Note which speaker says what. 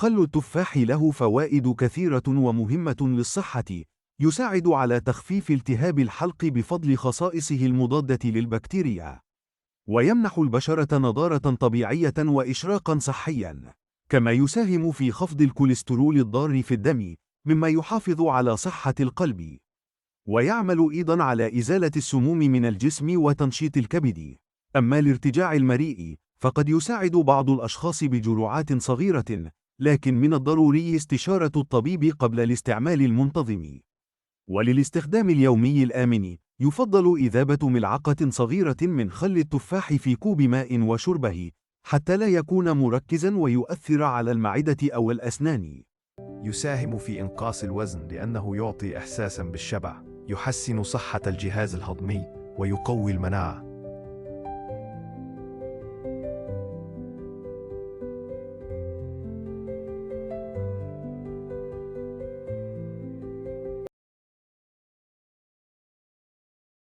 Speaker 1: خل التفاح له فوائد كثيرة ومهمة للصحة، يساعد على تخفيف التهاب الحلق بفضل خصائصه المضادة للبكتيريا، ويمنح البشرة نضارة طبيعية وإشراقا صحيا، كما يساهم في خفض الكوليسترول الضار في الدم، مما يحافظ على صحة القلب، ويعمل أيضا على إزالة السموم من الجسم وتنشيط الكبد. أما الارتجاع المريء، فقد يساعد بعض الأشخاص بجرعات صغيرة، لكن من الضروري استشارة الطبيب قبل الاستعمال المنتظم. وللاستخدام اليومي الآمن، يفضل إذابة ملعقة صغيرة من خل التفاح في كوب ماء وشربه، حتى لا يكون مركزا ويؤثر على المعدة أو الأسنان.
Speaker 2: يساهم في إنقاص الوزن لأنه يعطي إحساسا بالشبع، يحسن صحة الجهاز الهضمي، ويقوي المناعة.